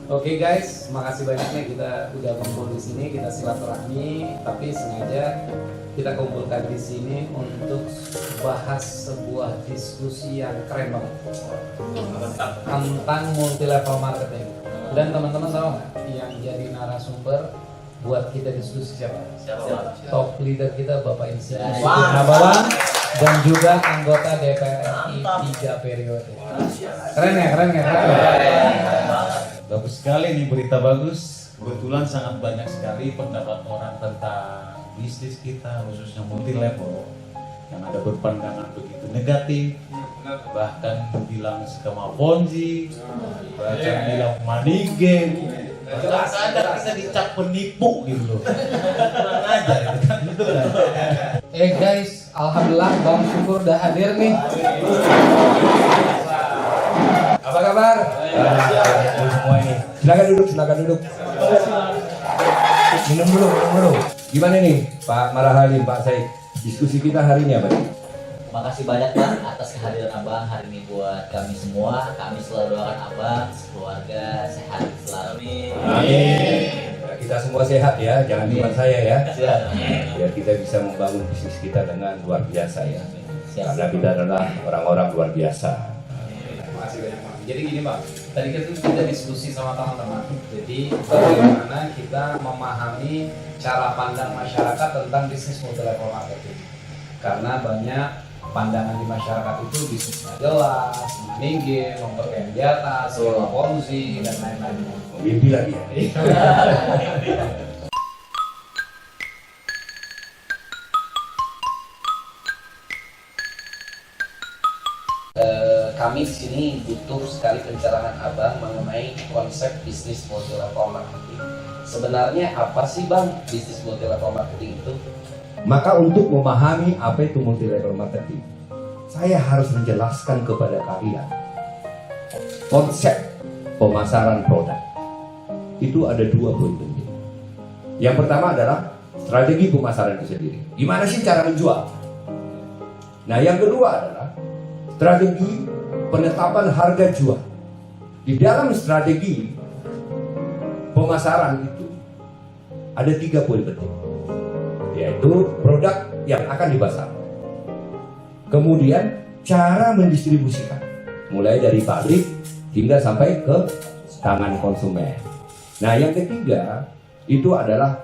Oke guys, makasih banyaknya kita udah kumpul di sini, kita silaturahmi, tapi sengaja kita kumpulkan di sini untuk bahas sebuah diskusi yang keren banget tentang multi level marketing. Dan teman-teman tahu nggak yang jadi narasumber buat kita diskusi siapa? Top leader kita Bapak Insinyur Nabawan dan juga anggota DPR RI 3 periode. Keren ya, keren ya, keren ya. Bagus sekali nih, berita bagus. Kebetulan sangat banyak sekali pendapat orang tentang bisnis kita, khususnya multi level, yang ada berpandangan begitu negatif, bahkan bilang skema ponzi, bahkan bilang money game. Jelas ada kita dicap penipu gitu loh. Kurang ajar gitu kan. Guys, alhamdulillah Bang Syukur udah hadir nih. Apa kabar? Semua ini. Silakan duduk. Minum dulu. Gimana nih Pak Marahalim, Pak Said? Diskusi kita hari ini apa nih? Terima kasih banyak Bang atas kehadiran Abang hari ini buat kami semua. Kami selalu doakan Abang, keluarga sehat selalu. Amin. Kita semua sehat ya, jangan cuma saya ya. Siap. Biar kita bisa membangun bisnis kita dengan luar biasa ya. Siap. Karena kita adalah orang-orang luar biasa. Terima kasih banyak Bang. Jadi gini Bang, tadi kita diskusi sama teman-teman. Jadi bagaimana kita memahami cara pandang masyarakat tentang bisnis multi level marketing. Karena banyak pandangan di masyarakat itu bisnisnya jelas, money game, memperkaya di atas, skema ponzi dan lain-lain. Mimpi lagi ya. Kami di sini butuh sekali pencerahan Abang mengenai konsep bisnis multi level marketing. Sebenarnya apa sih Bang bisnis multi level marketing itu? Maka untuk memahami apa itu multi level marketing, saya harus menjelaskan kepada kalian konsep pemasaran produk. Itu ada dua poin penting. Yang pertama adalah strategi pemasaran itu sendiri. Gimana sih cara menjual? Nah, yang kedua adalah strategi penetapan harga jual. Di dalam strategi pemasaran itu ada 3 poin penting, yaitu produk yang akan dipasarkan, kemudian cara mendistribusikan, mulai dari pabrik hingga sampai ke tangan konsumen. Nah, yang ketiga itu adalah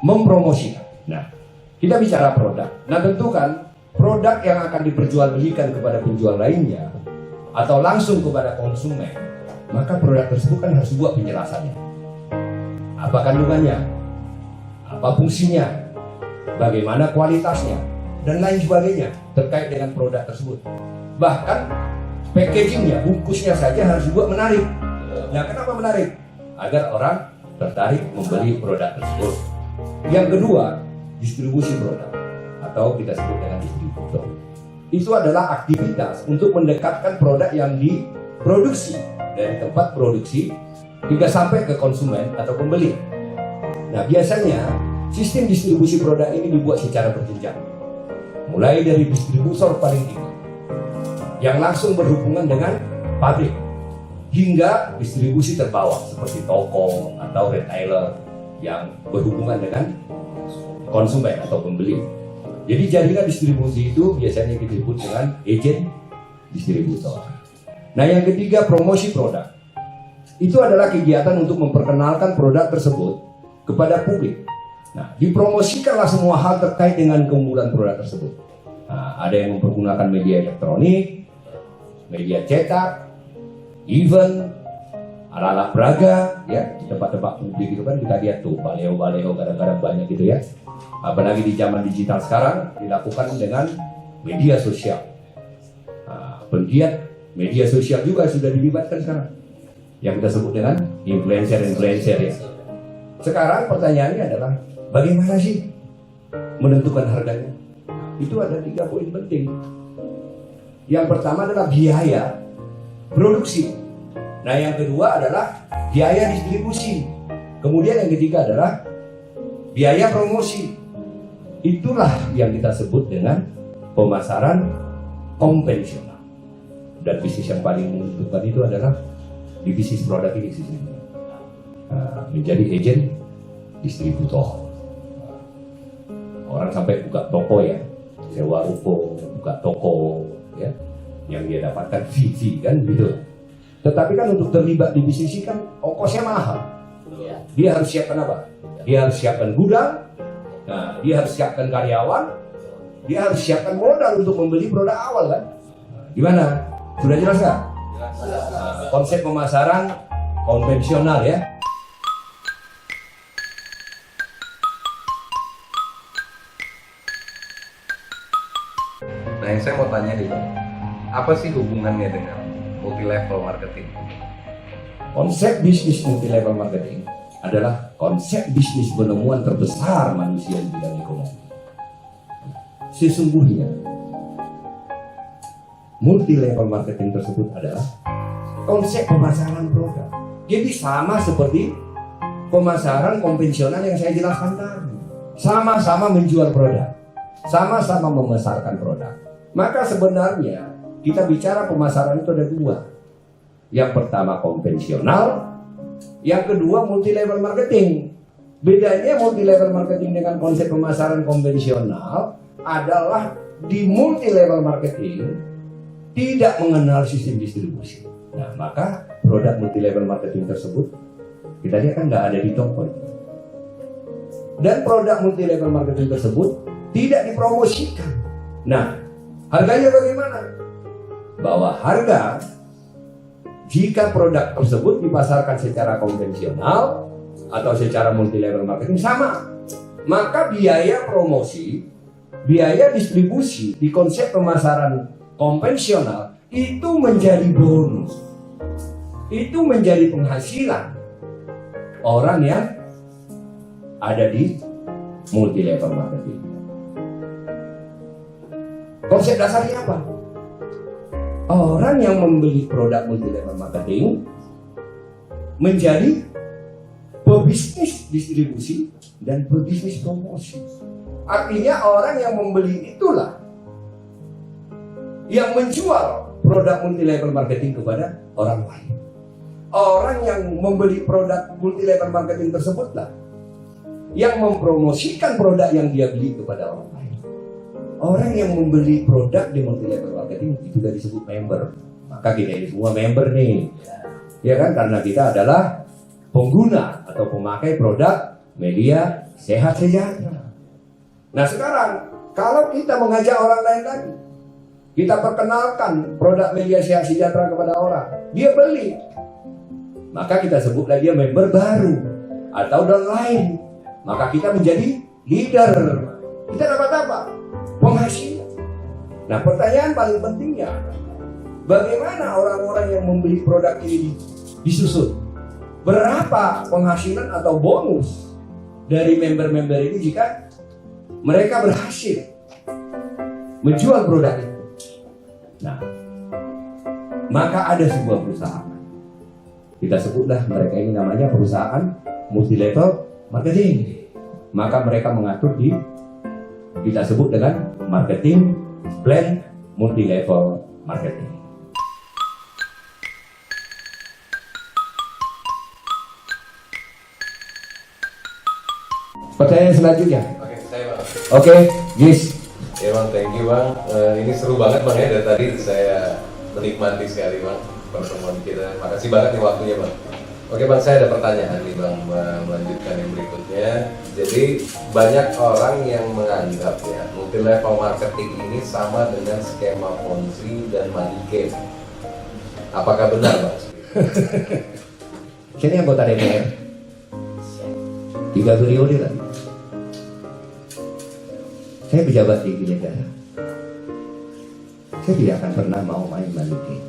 mempromosikan. Nah, kita bicara produk. Nah, tentu kan produk yang akan diperjualbelikan kepada penjual lainnya atau langsung kepada konsumen, maka produk tersebut kan harus buat penjelasannya. Apa kandungannya? Apa fungsinya? Bagaimana kualitasnya? Dan lain sebagainya terkait dengan produk tersebut. Bahkan packagingnya, bungkusnya saja harus dibuat menarik. Nah, kenapa menarik? Agar orang tertarik membeli produk tersebut. Yang kedua, distribusi produk atau kita sebut dengan distributor. Itu adalah aktivitas untuk mendekatkan produk yang diproduksi dari tempat produksi hingga sampai ke konsumen atau pembeli. Nah, biasanya sistem distribusi produk ini dibuat secara berjenjang. Mulai dari distributor paling tinggi yang langsung berhubungan dengan pabrik hingga distribusi terbawah seperti toko atau retailer yang berhubungan dengan konsumen atau pembeli. Jadi jaringan distribusi itu biasanya disebut dengan agent distributor. Nah, yang ketiga, promosi produk. Itu adalah kegiatan untuk memperkenalkan produk tersebut kepada publik. Nah, dipromosikanlah semua hal terkait dengan keunggulan produk tersebut. Nah, ada yang mempergunakan media elektronik, media cetak, event, alat-alat peraga, ya, di tempat-tempat publik itu kan kita lihat tuh baleo-baleo kadang-kadang banyak gitu ya. Apalagi di zaman digital sekarang dilakukan dengan media sosial. Nah, penggiat media sosial juga sudah dilibatkan sekarang, yang kita sebut dengan influencer ya. Sekarang pertanyaannya adalah bagaimana sih menentukan harganya? Itu ada 3 poin penting. Yang pertama adalah biaya produksi. Nah, yang kedua adalah biaya distribusi. Kemudian yang ketiga adalah biaya promosi. Itulah yang kita sebut dengan pemasaran konvensional. Dan bisnis yang paling menentukan itu adalah di bisnis produk ini sih. menjadi agen distributor. Orang sampai buka toko ya, sewa ruko, buka toko ya, yang dia dapatkan fee kan gitu. Tetapi kan untuk terlibat di bisnis ini kan ongkosnya mahal. Dia harus siapkan apa? Dia harus siapkan gudang, nah, dia harus siapkan karyawan, dia harus siapkan modal untuk membeli produk awal kan. Gimana? Sudah jelas nggak? Konsep pemasaran konvensional ya. Nah, yang saya mau tanya nih, Bang, apa sih hubungannya dengan multi level marketing? Konsep bisnis multi level marketing adalah konsep bisnis penemuan terbesar manusia di bidang ekonomi. Sesungguhnya multi level marketing tersebut adalah konsep pemasaran produk. Jadi sama seperti pemasaran konvensional yang saya jelaskan tadi. Sama-sama menjual produk, sama-sama memasarkan produk. Maka sebenarnya kita bicara pemasaran itu ada dua. Yang pertama konvensional, yang kedua multi level marketing. Bedanya multi level marketing dengan konsep pemasaran konvensional adalah di multi level marketing tidak mengenal sistem distribusi. Nah, maka produk multi level marketing tersebut kita lihat kan nggak ada di toko. Dan produk multi level marketing tersebut tidak dipromosikan. Nah, harganya bagaimana? Bahwa harga jika produk tersebut dipasarkan secara konvensional atau secara multi level marketing sama, maka biaya promosi, biaya distribusi di konsep pemasaran konvensional itu menjadi bonus. Itu menjadi penghasilan orang yang ada di multi level marketing. Konsep dasarnya apa? Orang yang membeli produk multi level marketing menjadi pebisnis distribusi dan pebisnis promosi. Artinya orang yang membeli itulah yang menjual produk multi level marketing kepada orang lain. Orang yang membeli produk multi level marketing tersebutlah yang mempromosikan produk yang dia beli kepada orang lain. Orang yang membeli produk di multi level marketing itu sudah disebut member. Maka kita ini semua member nih, ya kan? Karena kita adalah pengguna atau pemakai produk media sehat sejahtera. Nah sekarang kalau kita mengajak orang lain lagi, kita perkenalkan produk media sehat sejahtera kepada orang, dia beli, maka kita sebutlah dia member baru atau downline. Maka kita menjadi leader. Kita dapat apa? Penghasilan. Nah pertanyaan paling pentingnya, bagaimana orang-orang yang membeli produk ini disusun? Berapa penghasilan atau bonus dari member-member ini jika mereka berhasil menjual produk itu? Nah, maka ada sebuah perusahaan. Kita sebutlah mereka ini namanya perusahaan multi level marketing. Maka mereka mengatur di kita sebut dengan marketing plan multi level marketing. Pertanyaan selanjutnya. Oke, saya Bang. Oke, yes. Ya Bang, thank you Bang. Ini seru banget Bang ya, dari tadi saya menikmati sekali Bang pertemuan kita. Makasih banget nih waktunya Bang. Oke Bang, saya ada pertanyaan nih Bang, melanjutkan yang berikutnya. Jadi banyak orang yang menganggap ya multi level marketing ini sama dengan skema Ponzi dan money game. Apakah benar Bang? Saya ini anggota DPR 3 periode lagi. Saya pejabat tinggi negara. Saya tidak akan pernah mau main money game.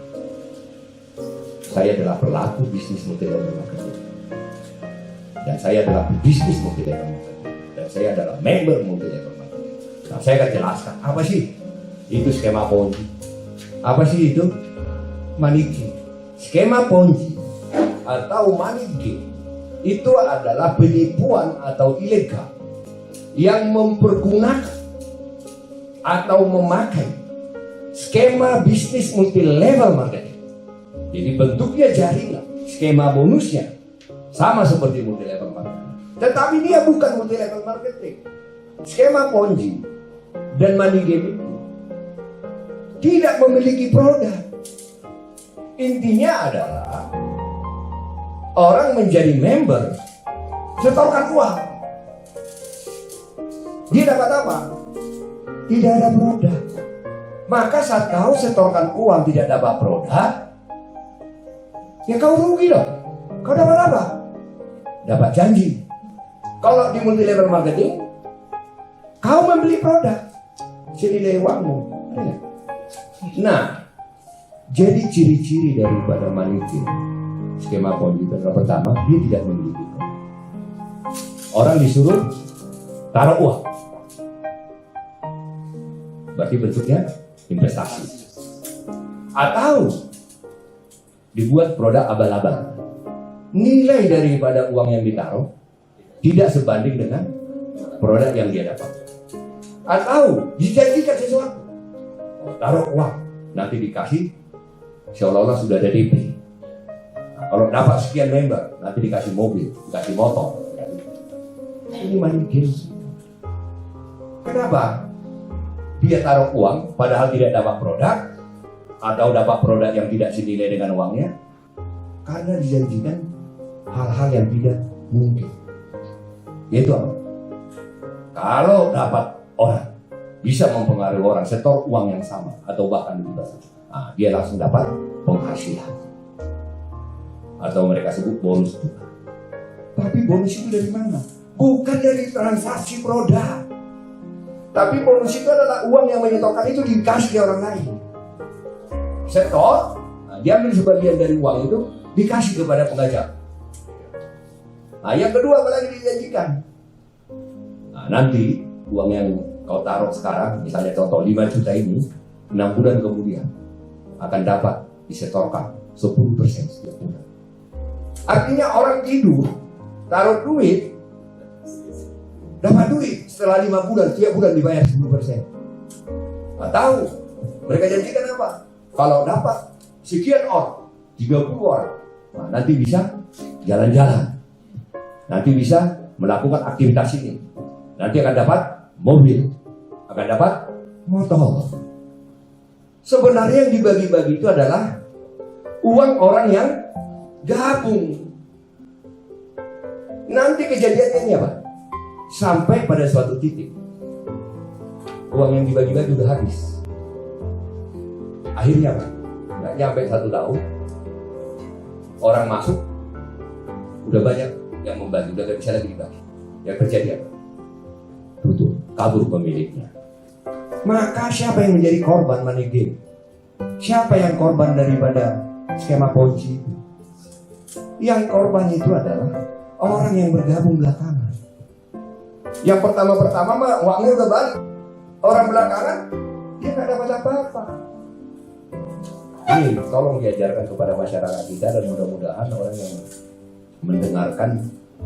Saya adalah pelaku bisnis multi level marketing. Dan saya adalah bisnis multi level marketing. Dan saya adalah member multi level marketing. Nah, saya akan jelaskan apa sih itu skema Ponzi. Apa sih itu money game. Skema Ponzi atau money game itu adalah penipuan atau ilegal yang mempergunakan atau memakai skema bisnis multi level marketing. Jadi bentuknya jaringan, skema bonusnya Sama seperti multi level marketing. Tetapi dia bukan multi level marketing. Skema Ponzi dan money game itu tidak memiliki produk. Intinya adalah orang menjadi member, setorkan uang. Dia dapat apa? Tidak ada produk. Maka saat kau setorkan uang tidak dapat produk, ya kau rugi dong. Kau dapat apa? Dapat janji. Kalau di multi level marketing, kau membeli produk senilai uangmu. Nah, jadi ciri-ciri daripada money game skema Ponzi itu pertama, dia tidak memiliki produk. Orang disuruh taruh uang, berarti bentuknya investasi, atau dibuat produk abal-abal. Nilai daripada uang yang ditaruh tidak sebanding dengan produk yang dia dapat. Atau dijanjikan sesuatu, taruh uang, nanti dikasih seolah-olah sudah ada DP. Nah, kalau dapat sekian member, nanti dikasih mobil, dikasih motor. Ini money game. Kenapa? Dia taruh uang padahal tidak dapat produk, atau dapat produk yang tidak senilai dengan uangnya, karena dijanjikan hal-hal yang tidak mungkin. Yaitu apa? Kalau dapat orang bisa mempengaruhi orang setor uang yang sama atau bahkan lebih besar, nah, dia langsung dapat penghasilan, atau mereka sebut bonus. Tapi bonus itu dari mana? Bukan dari transaksi produk. Tapi bonus itu adalah uang yang menyetorkan itu dikasih ke orang lain. Setor, nah, dia ambil sebagian dari uang itu dikasih kepada pengajar. Nah, yang kedua apalagi dijanjikan. Nah, nanti uang yang kau taruh sekarang, misalnya contoh 5 juta ini, 6 bulan kemudian akan dapat disetorkan 10% setiap bulan. Artinya orang tidur, taruh duit, dapat duit setelah 5 bulan, tiap bulan dibayar 10%. Atau mereka janjikan apa? Kalau dapat sekian orang, 30 orang, nah, nanti bisa jalan-jalan, nanti bisa melakukan aktivitas ini, nanti akan dapat mobil, akan dapat motor. Sebenarnya yang dibagi-bagi itu adalah uang orang yang gabung. Nanti kejadiannya apa? Sampai pada suatu titik uang yang dibagi-bagi udah habis. Akhirnya apa? Nggak nyampe 1 tahun, orang masuk, udah banyak yang membagi, udah gak bisa lagi dibagi. Yang terjadi apa? Tutup, kabur pemiliknya. Maka siapa yang menjadi korban money game? Siapa yang korban daripada skema Ponzi itu? Yang korban itu adalah orang yang bergabung belakangan. Yang pertama-pertama mah uangnya udah balik. Orang belakangan dia nggak dapat apa-apa. Ini tolong diajarkan kepada masyarakat kita, dan mudah-mudahan orang yang mendengarkan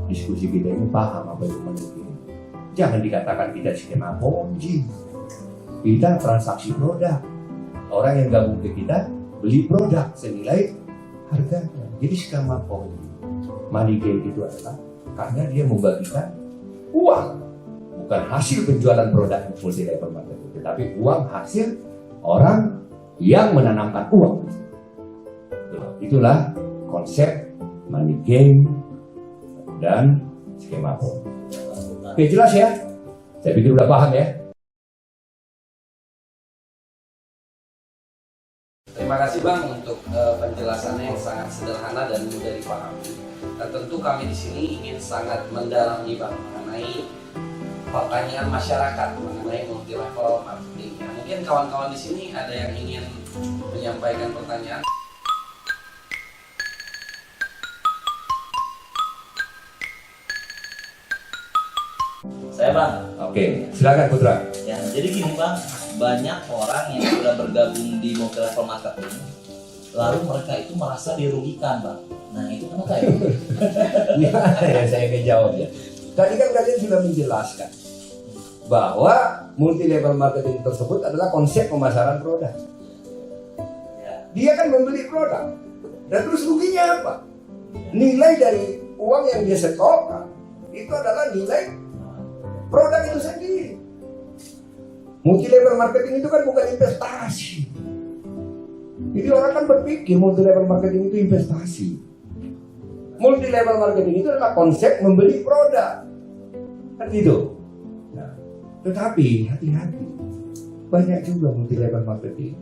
diskusi kita ini paham apa itu money game. Jangan dikatakan kita skema Ponzi. Kita transaksi produk. Orang yang gabung ke kita beli produk senilai harganya. Jadi skema Ponzi, money game itu adalah karena dia membagikan uang, bukan hasil penjualan produk multi level marketing, tetapi uang hasil orang yang menanamkan uang. Itulah konsep money game dan skema Ponzi. Oke, jelas ya? Saya pikir udah paham ya. Terima kasih Bang untuk penjelasannya yang sangat sederhana dan mudah dipahami. Dan tentu kami di sini ingin sangat mendalami Bang mengenai pertanyaan masyarakat mengenai multi level marketing. Ya, mungkin kawan-kawan di sini ada yang ingin menyampaikan pertanyaan. Saya Bang. Oke, silakan Putra. Ya, jadi gini Bang, banyak orang yang sudah bergabung di multi level marketing, lalu mereka itu merasa dirugikan Bang. Nah itu kenapa ya? Ya, saya akan jawab ya. Tadi kan kalian sudah menjelaskan bahwa multi level marketing tersebut adalah konsep pemasaran produk. Dia kan membeli produk, dan terus ruginya apa? Nilai dari uang yang dia setorkan itu adalah nilai produk itu sendiri. Multi level marketing itu kan bukan investasi. Jadi orang kan berpikir multi level marketing itu investasi. Multi level marketing itu adalah konsep membeli produk, kan gitu. Nah, tetapi hati-hati, banyak juga multi level marketing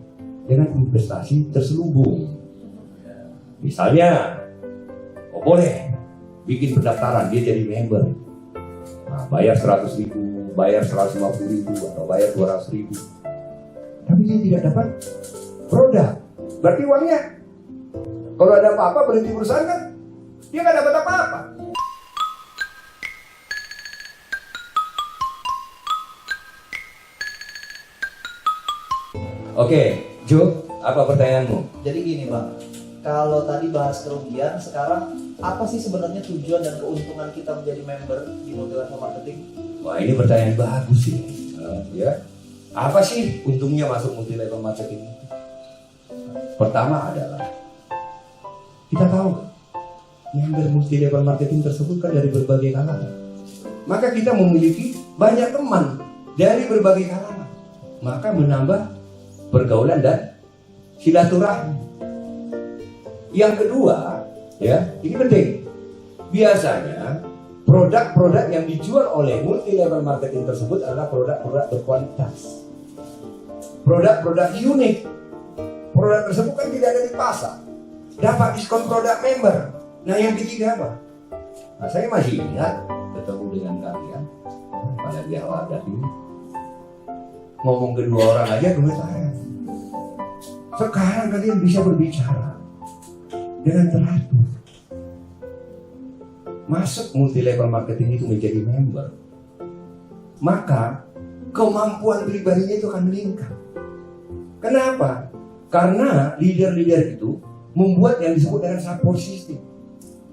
dengan investasi terselubung. Misalnya, oh boleh bikin pendaftaran dia jadi member, nah, bayar 100.000, bayar 150.000 atau bayar 200.000, tapi dia tidak dapat produk. Berarti uangnya, kalau ada apa-apa berhenti perusahaan kan, dia nggak dapat apa-apa. Oke, Jo, apa pertanyaanmu? Jadi gini bang, kalau tadi bahas kerugian, sekarang apa sih sebenarnya tujuan dan keuntungan kita menjadi member di multi level marketing? Wah, ini pertanyaan bagus sih. Ya, apa sih untungnya masuk multi level marketing? Pertama adalah kita tahu member multi level marketing tersebut kan dari berbagai kalangan. Maka kita memiliki banyak teman dari berbagai kalangan. Maka menambah pergaulan dan silaturahmi. Yang kedua, ya, ini penting. Biasanya produk-produk yang dijual oleh multi level marketing tersebut adalah produk-produk berkualitas. Produk-produk unik. Produk tersebut kan tidak ada di pasar. Dapat diskon produk member. Nah, yang ketiga apa? Nah, saya masih ingat ketemu dengan kalian pada di awal dari ngomong kedua orang aja gemetar. Sekarang kalian bisa berbicara dengan teratur. Masuk multi level marketing itu menjadi member, maka kemampuan pribadinya itu akan meningkat. Kenapa? Karena leader-leader itu membuat yang disebut dengan support system.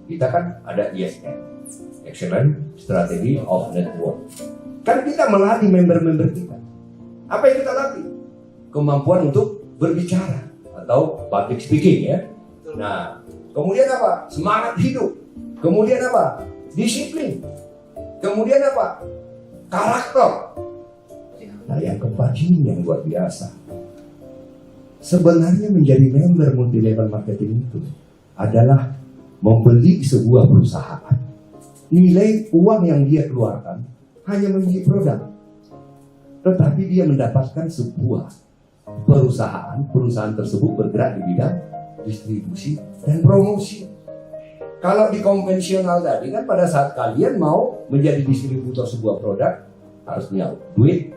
Kita kan ada ESN, Excellent Strategy of Network. Kan kita melatih member-member kita. Apa yang kita latih? Kemampuan untuk berbicara atau public speaking, ya. Nah, kemudian apa? Semangat hidup. Kemudian apa? Disiplin. Kemudian apa? Karakter. Nah, yang keempat ini yang luar biasa. Sebenarnya menjadi member multi level marketing itu adalah membeli sebuah perusahaan. Nilai uang yang dia keluarkan hanya membeli produk, tetapi dia mendapatkan sebuah perusahaan tersebut bergerak di bidang distribusi dan promosi. Kalau di konvensional tadi kan pada saat kalian mau menjadi distributor sebuah produk harus punya duit,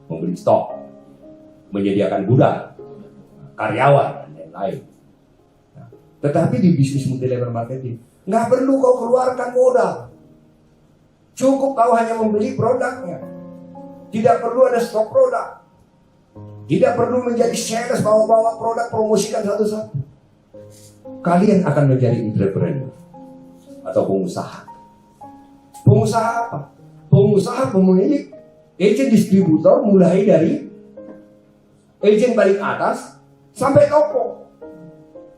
membeli stok, menyediakan gudang, karyawan, dan lain-lain. Nah, tetapi di bisnis multi level marketing nggak perlu kau keluarkan modal, cukup kau hanya membeli produknya. Tidak perlu ada stok produk, tidak perlu menjadi sales bawa-bawa produk promosikan satu-satu. Kalian akan menjadi entrepreneur atau pengusaha. Pengusaha apa? Pengusaha pemilik agent distributor mulai dari agent paling atas sampai toko.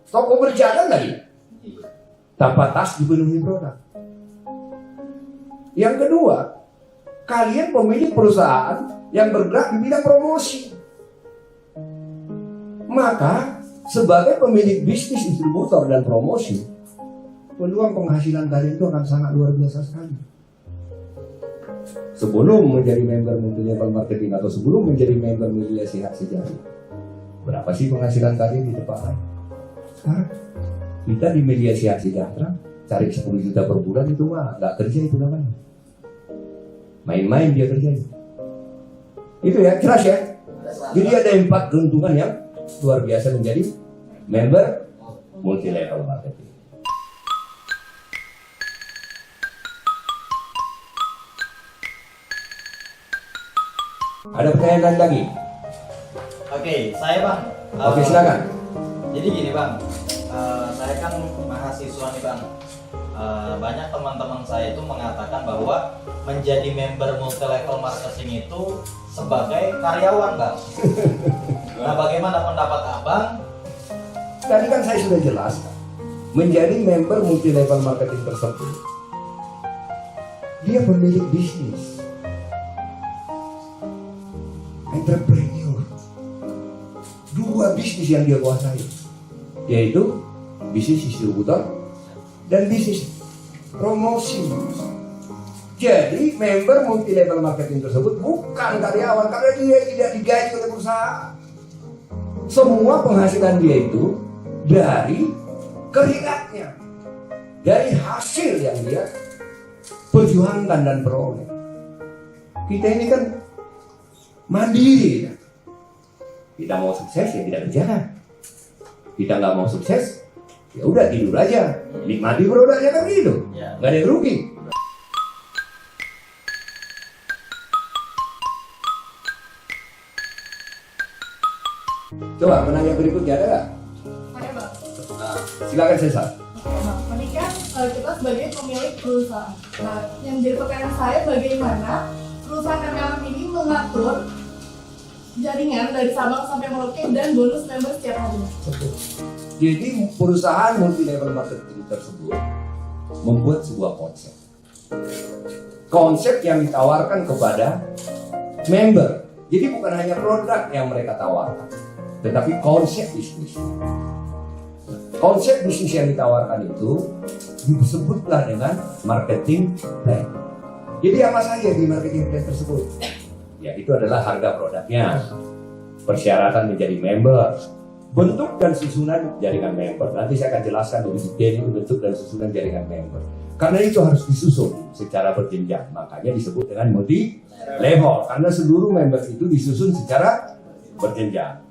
Toko berjalan lagi tanpa tas dipenuhi produk. Yang kedua, kalian pemilik perusahaan yang bergerak di bidang promosi. Maka sebagai pemilik bisnis distributor dan promosi, peluang penghasilan kalian itu akan sangat luar biasa sekali. Sebelum menjadi member multi level marketing atau sebelum menjadi member media sehat sejahtera, berapa sih penghasilan kalian di tempat lain? Sekarang kita di media sehat sejahtera cari 10 juta per bulan itu mah nggak kerja itu namanya. Main-main dia kerja. Itu ya, jelas ya. Jadi ada 4 keuntungan yang luar biasa menjadi member multi level marketing. Ada pertanyaan lain lagi? Oke, saya bang. Oke, silakan. Jadi gini bang, saya kan mahasiswa nih bang. Banyak teman-teman saya itu mengatakan bahwa menjadi member multi level marketing itu sebagai karyawan bang. Nah, bagaimana pendapat abang? Tadi kan saya sudah jelaskan. menjadi member multi level marketing tersebut, dia pemilik bisnis, entrepreneur, dua bisnis yang dia kuasai, yaitu bisnis distributor dan bisnis promosi. Jadi member multi level marketing tersebut bukan karyawan, karena dia tidak digaji oleh perusahaan. Semua penghasilan dia itu dari keringatnya, dari hasil yang dia perjuangkan dan peroleh. Kita ini kan mandiri, kan? Kita mau sukses ya tidak kerja. Kita nggak mau sukses, ya udah tidur aja, nikmati produknya kan gitu, nggak ada yang rugi. Coba penanya berikutnya ada nggak? Oke bang. Nah, silakan Cesar. Oke bang. Ini kan kita sebagai pemilik perusahaan. Nah, yang jadi pertanyaan saya bagaimana perusahaan MLM ini mengatur jaringan dari Sabang sampai Merauke dan bonus member setiap harinya. Jadi perusahaan multi level marketing tersebut membuat sebuah konsep. Konsep yang ditawarkan kepada member. Jadi bukan hanya produk yang mereka tawarkan, tetapi konsep bisnis. Konsep bisnis yang ditawarkan itu disebutlah dengan marketing plan. Jadi apa saja di marketing plan tersebut? Ya itu adalah harga produknya, persyaratan menjadi member, bentuk dan susunan jaringan member. Nanti saya akan jelaskan lebih detail bentuk dan susunan jaringan member. Karena itu harus disusun secara berjenjang, makanya disebut dengan multi level. Karena seluruh member itu disusun secara berjenjang.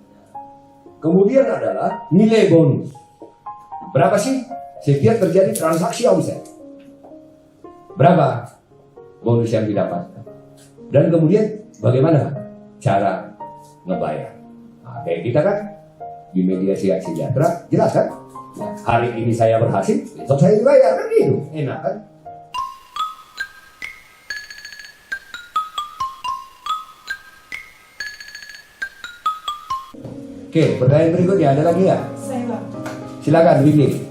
Kemudian adalah nilai bonus. Berapa sih setiap terjadi transaksi omset? Berapa bonus yang didapatkan? Dan kemudian bagaimana cara ngebayar? Nah, kayak kita kan di media sejahtera jelas kan? Hari ini saya berhasil, besok saya dibayar kan gitu, enak kan? Oke, pertanyaan berikutnya ada lagi nggak? Saya bang. Silakan, Willy.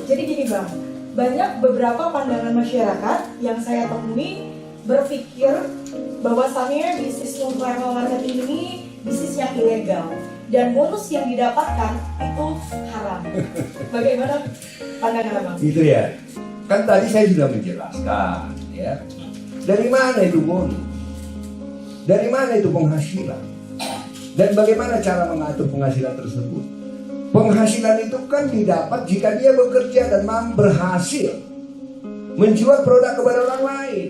Jadi gini bang, banyak beberapa pandangan masyarakat yang saya temui berpikir bahwasannya bisnis multi-level marketing ini bisnis yang ilegal dan bonus yang didapatkan itu haram. Bagaimana pandangan abang? Itu ya. Kan tadi saya sudah menjelaskan, ya. Dari mana itu bonus? Dari mana itu penghasilan? Dan bagaimana cara mengatur penghasilan tersebut? Penghasilan itu kan didapat jika dia bekerja dan berhasil menjual produk kepada orang lain.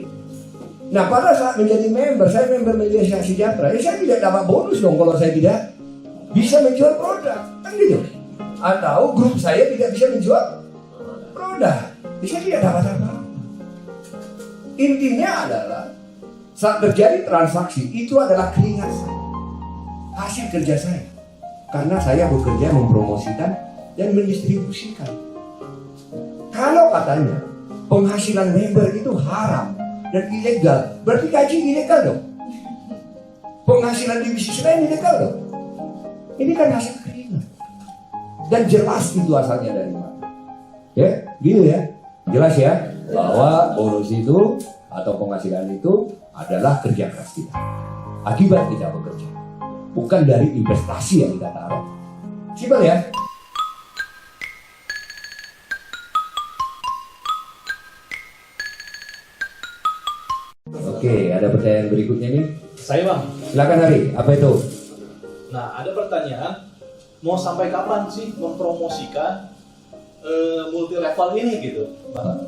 Nah pada saat menjadi member, saya member media sejahtera, ya saya tidak dapat bonus dong kalau saya tidak bisa menjual produk, kan gitu. Atau grup saya tidak bisa menjual produk, saya tidak dapat apa-apa. Intinya adalah saat terjadi transaksi itu adalah keringat saya, hasil kerja saya. Karena saya bekerja mempromosikan dan mendistribusikan. Kalau katanya penghasilan member itu haram dan ilegal, berarti gaji ilegal dong. Penghasilan di bisnis lain ilegal dong. Ini kan hasil keringat. Dan jelas itu asalnya dari mana. Ya, gitu ya. Jelas ya, bahwa bonus itu atau penghasilan itu adalah kerja keras kita. Akibat kita bekerja. Bukan dari investasi yang kita taruh. Simpel ya. Oke, ada pertanyaan berikutnya nih. Saya bang. Silakan Hari, apa itu? Nah ada pertanyaan, mau sampai kapan sih mempromosikan multi level ini gitu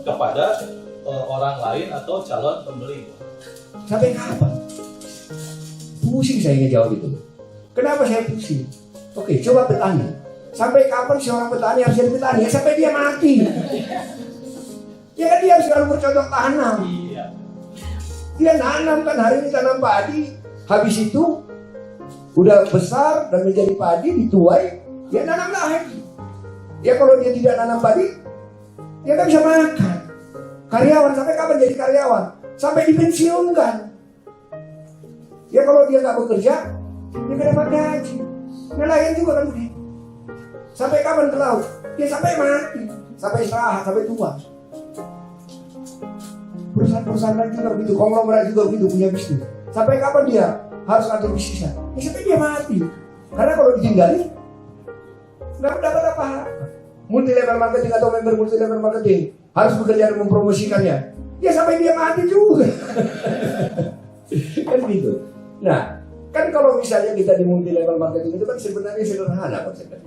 kepada orang lain atau calon pembeli? Sampai kapan? Pusing saya ingin jawab itu. Kenapa saya pusing? Oke, coba petani. Sampai kapan seorang petani harus jadi petani? Ya, sampai dia mati. Ya kan dia harus selalu bercocok tanam. Iya. Dia nanam kan, hari ini tanam padi, habis itu udah besar dan menjadi padi, dituai, dia nanam lagi. Ya kalau dia tidak nanam padi, dia nggak bisa makan. Karyawan sampai kapan jadi karyawan? Sampai dipensiunkan. Ya kalau dia nggak bekerja, dia nggak dapat gaji. Nelayan juga kan begitu. Sampai kapan ke laut? Ya sampai mati. sampai istirahat, sampai tua. Perusahaan-perusahaan lain juga begitu, konglomerat juga begitu punya bisnis. Sampai kapan dia harus atur bisnisnya? Ya, sampai dia mati. Karena kalau ditinggalin, nggak dapat apa-apa. Multi level marketing atau member multi level marketing harus bekerja dan mempromosikannya. Ya sampai dia mati juga. Kan gitu. Nah, kan kalau misalnya kita di multi level marketing itu kan sebenarnya sederhana konsepnya.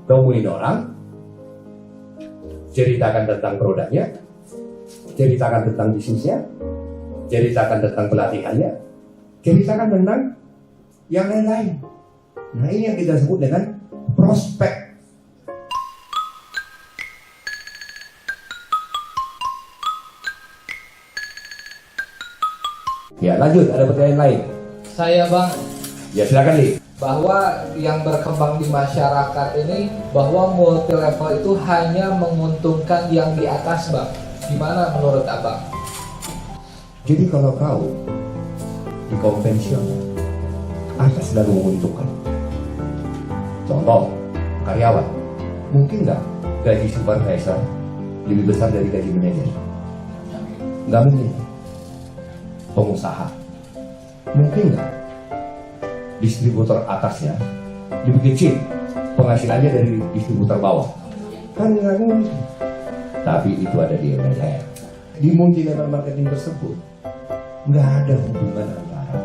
Temuin orang, ceritakan tentang produknya, ceritakan tentang bisnisnya, ceritakan tentang pelatihannya, ceritakan tentang yang lain-lain. Nah, ini yang kita sebut dengan prospek. Ya, lanjut, ada pertanyaan lain. Saya Bang, Ya, silakan Li. bahwa yang berkembang di masyarakat ini bahwa multi level itu hanya menguntungkan yang di atas Bang. Gimana menurut Abang? Jadi kalau kau di konvensional, atas selalu menguntungkan. Contoh, karyawan, mungkin nggak gaji supervisor lebih besar dari gaji manajer? Nggak mungkin. Pengusaha, mungkin nggak distributor atasnya lebih kecil penghasilannya dari distributor bawah? Kan nggak mungkin. Tapi itu ada di MLM. Di multi level marketing tersebut nggak ada hubungan antara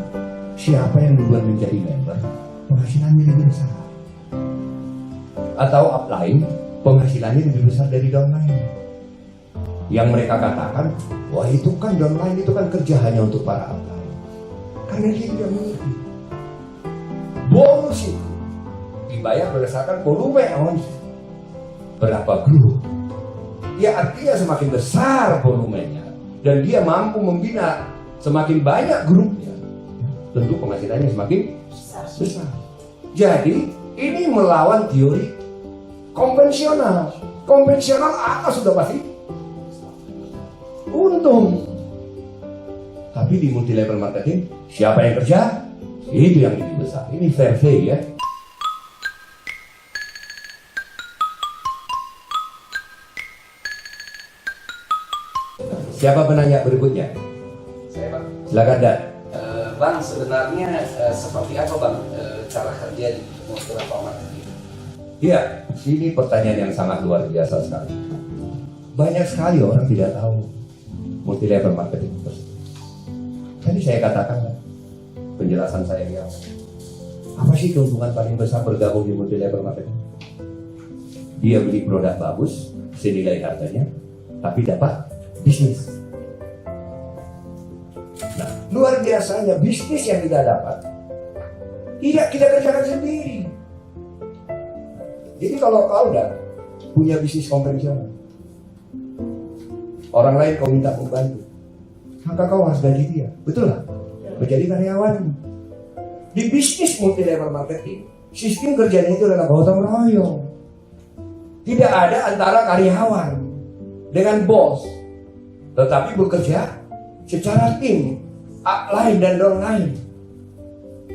siapa yang duluan menjadi member penghasilannya lebih besar, atau upline penghasilannya lebih besar dari downline. Yang mereka katakan, wah itu kan downline itu kan kerja hanya untuk para upline, karena dia tidak mengerti. Bonus itu dibayar berdasarkan volume ons, berapa grup. Ya artinya semakin besar volumenya dan dia mampu membina semakin banyak grupnya, tentu penghasilannya semakin besar. Jadi ini melawan teori konvensional. Konvensional atas sudah pasti untung. Tapi di multi level marketing, siapa yang kerja? Itu yang lebih besar. Ini fair play ya. Siapa penanya berikutnya? Saya Bang. Silakan Dan. Bang, sebenarnya seperti apa Bang cara kerja di multi level marketing? Iya, ini pertanyaan yang sangat luar biasa sekali. Banyak sekali orang tidak tahu multi level marketing tersebut. Tadi saya katakan penjelasan saya di awal. Apa sih keuntungan paling besar bergabung di multi level marketing? Dia beli produk bagus, senilai harganya, tapi dapat bisnis. Nah, luar biasanya bisnis yang kita dapat tidak kita kerjakan sendiri. Jadi kalau kau udah punya bisnis konvensional, orang lain kau minta membantu, maka kau harus gaji dia, betul nggak? Menjadi karyawan. Di bisnis multi level marketing, sistem kerjanya itu adalah gotong royong. Tidak ada antara karyawan dengan bos, tetapi bekerja secara tim, upline dan downline.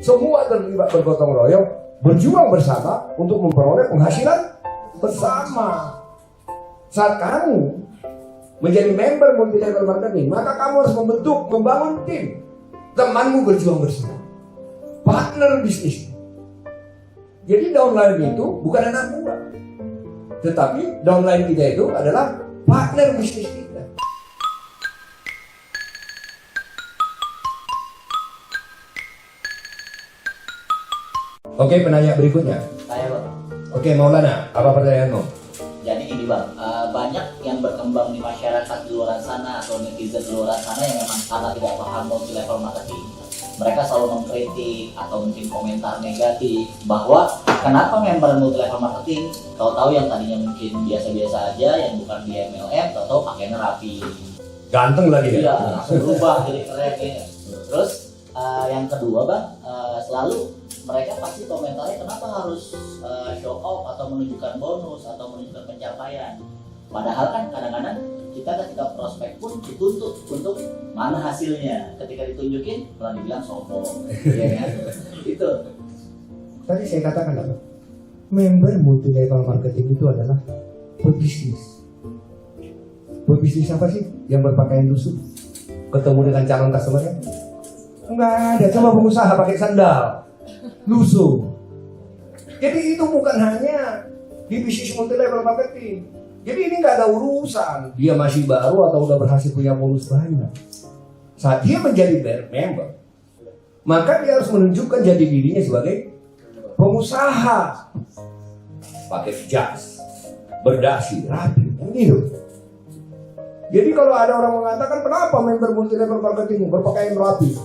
Semua terlibat bergotong royong, berjuang bersama untuk memperoleh penghasilan bersama. Saat kamu menjadi member multi level marketing, maka kamu harus membangun tim. Temanmu berjuang bersama, partner bisnis. Jadi downline itu bukan anak buah, tetapi downline kita itu adalah partner bisnis kita. Oke, penanya berikutnya. Saya Bang. Oke, Maulana, apa pertanyaanmu? Jadi gini Bang, banyak yang berkembang di masyarakat di luar sana atau netizen di luar sana yang memang karena tidak paham multi level marketing, mereka selalu mengkritik atau mungkin komentar negatif bahwa kenapa member multi level marketing tahu-tahu yang tadinya mungkin biasa-biasa aja, yang bukan di MLM, tahu-tahu pakainya rapi, Ganteng lagi ya? iya, langsung berubah jadi keren ya. Terus yang kedua Bang, selalu mereka pasti komentarnya kenapa harus show off atau menunjukkan bonus atau menunjukkan pencapaian. Padahal kan kadang-kadang kita ketika prospek pun dituntut untuk mana hasilnya. Ketika ditunjukin malah dibilang sombong, ya kan? Itu. Tadi saya katakan apa? Member multi level marketing itu adalah Berbisnis. Berbisnis apa sih yang berpakaian lusuh? Ketemu dengan calon customer-nya? Enggak ada, coba pengusaha pakai sandal lusuh. Jadi itu bukan hanya di bisnis multi level marketing. Jadi ini nggak ada urusan dia masih baru atau udah berhasil punya bonus banyak. Saat dia menjadi member, maka dia harus menunjukkan jati dirinya sebagai pengusaha. Pakai jas, berdasi, rapi, gitu. Jadi kalau ada orang mengatakan kenapa member multi level marketing berpakaian rapi,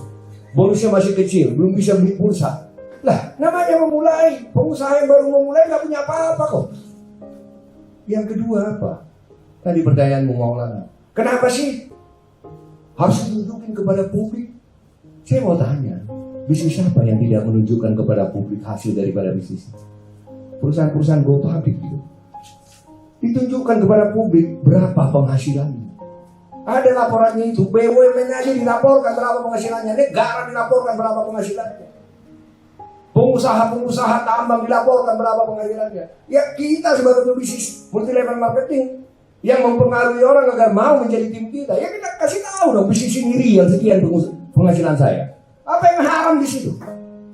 bonusnya masih kecil, belum bisa beli pulsa. Lah, namanya memulai, pengusaha yang baru memulai nggak punya apa-apa kok. Yang kedua apa? Tadi pertanyaanmu Maulana, kenapa sih harus ditunjukin kepada publik? Saya mau tanya, bisnis apa yang tidak menunjukkan kepada publik hasil daripada bisnis? Perusahaan-perusahaan go public gitu. Ditunjukkan kepada publik berapa penghasilannya. Ada laporannya itu, BUMN aja dilaporkan berapa penghasilannya, negara dilaporkan berapa penghasilannya. Pengusaha-pengusaha tambang dilaporkan berapa penghasilannya. Ya kita sebagai pebisnis multi level marketing yang mempengaruhi orang agar mau menjadi tim kita, ya kita kasih tahu dong bisnis ini real sekian penghasilan saya. Apa yang haram di situ?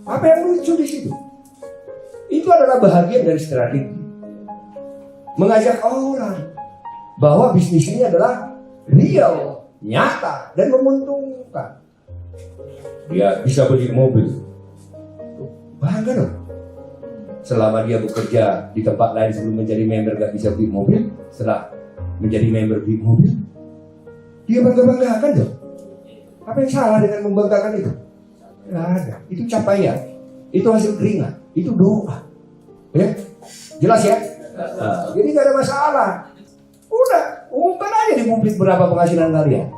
Apa yang lucu di situ? Itu adalah bahagian dari strategi mengajak orang bahwa bisnis ini adalah real, nyata, dan menguntungkan. Dia bisa beli mobil, bangga dong. Selama dia bekerja di tempat lain sebelum menjadi member gak bisa beli mobil, setelah menjadi member beli mobil, dia bangga-banggakan dong. Apa yang salah dengan membanggakan itu? Gak ada. Itu capaian, itu hasil keringat, itu doa. Ya, jelas ya? Nah, jadi gak ada masalah. Udah, umumkan aja di publik berapa penghasilan kalian.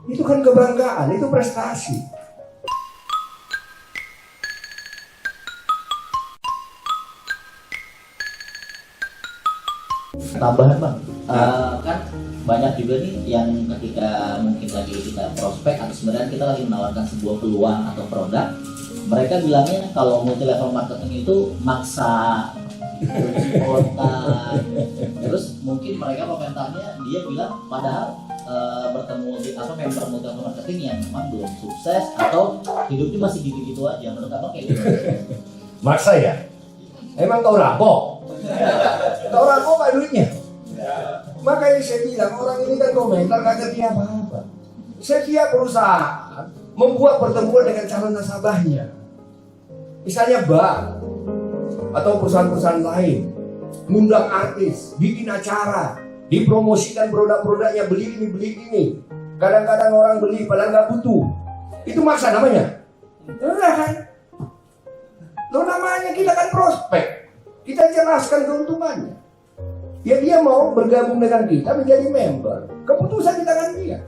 Itu kan kebanggaan, itu prestasi. Tambahan bang, kan banyak juga nih yang ketika mungkin lagi kita prospek atau sebenarnya kita lagi menawarkan sebuah peluang atau produk, mereka bilangnya kalau multi level marketing itu maksa, spontan. Terus mungkin mereka komentarnya dia bilang padahal bertemu member multi level marketing yang memang belum sukses atau hidupnya masih gitu-gitu aja. Menurut abang kayak gitu? Maksa ya? Emang kau rampok? Kau rampok gak duitnya? Makanya saya bilang orang ini kan komentar gak ngerti apa-apa. Setiap perusahaan membuat pertemuan dengan calon nasabahnya. Misalnya bank atau perusahaan-perusahaan lain ngundang artis, bikin acara, dipromosikan produk-produknya, beli ini. Kadang-kadang orang beli padahal nggak butuh. Itu maksa namanya? Enggak kan? Lo namanya kita kan prospek. Kita jelaskan keuntungannya. Ya dia mau bergabung dengan kita menjadi member. Keputusan di tangan dia.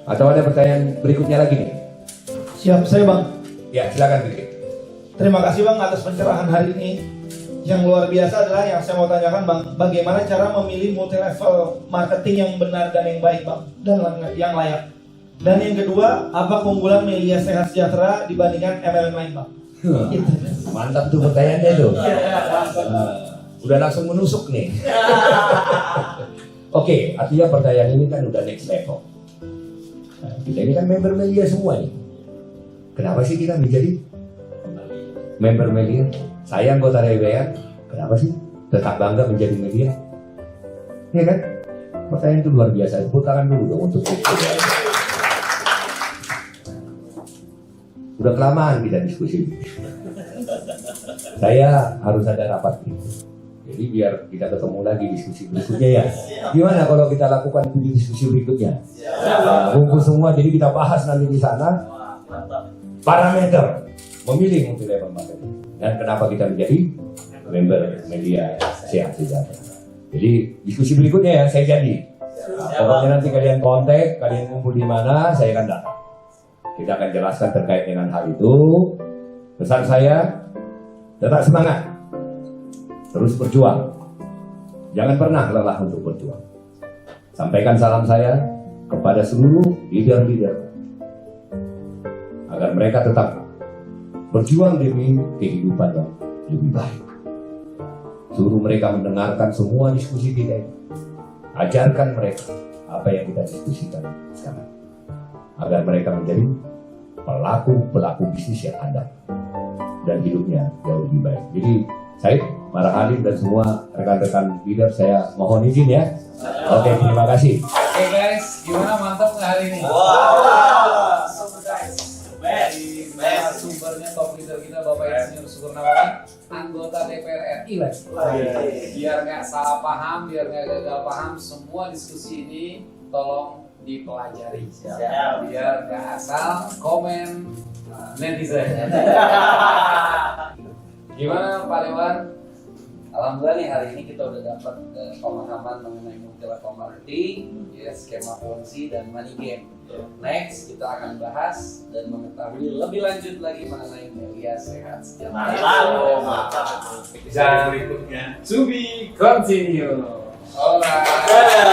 Atau ada pertanyaan berikutnya lagi nih? Siap, saya bang. Ya silakan Fikri. Terima kasih bang atas pencerahan hari ini. Yang luar biasa adalah yang saya mau tanyakan bang, bagaimana cara memilih multi level marketing yang benar dan yang baik bang, dan yang layak. Dan yang kedua, apa keunggulan media sehat sejahtera dibandingkan MLM lain bang? Gitu. Mantap tuh pertanyaannya tuh. Udah langsung menusuk nih. Oke, artinya pertanyaan ini kan udah next level. Kita ini kan member media semua nih. Kenapa sih kita menjadi member media? Saya anggota RBN, kenapa sih tetap bangga menjadi media? Ya kan? Pertanyaan itu luar biasa. Tepuk tangan dulu dong untuk itu. Udah kelamaan kita diskusi. Saya harus ada rapat gitu. Jadi biar kita ketemu lagi diskusi berikutnya ya. Gimana kalau kita lakukan diskusi berikutnya? Kumpul semua, jadi kita bahas nanti di sana parameter memilih multi level marketing dan kenapa kita menjadi member media sehat sejahtera. Jadi diskusi berikutnya ya saya jadi. Pokoknya nanti kalian kontak, kalian kumpul di mana, saya akan datang. Kita akan jelaskan terkait dengan hal itu. Pesan saya, tetap semangat, terus berjuang. Jangan pernah lelah untuk berjuang. Sampaikan salam saya kepada seluruh leader-leader agar mereka tetap berjuang demi kehidupan yang lebih baik. Suruh mereka mendengarkan semua diskusi kita ini. Ajarkan mereka apa yang kita diskusikan sekarang, agar mereka menjadi pelaku bisnis yang handal dan hidupnya jauh lebih baik. Jadi saya, Mara Halim dan semua rekan-rekan leader, saya mohon izin ya. Oke, terima kasih. Oke guys, gimana, mantap nggak hari ini? So guys, sumbernya top leader kita Bapak Insinyur Sukurnawati, anggota DPR RI lagi. Biar nggak salah paham, biar nggak gagal paham, semua diskusi ini tolong dipelajari. Biar nggak asal komen netizen. Gimana Pak Dewan? Alhamdulillah nih hari ini kita udah dapat pemahaman mengenai multi-level marketing, ya, skema ponzi dan money game. Next kita akan bahas dan mengetahui lebih lanjut lagi mengenai media sehat sejahtera. Dan berikutnya to be continue. Alright.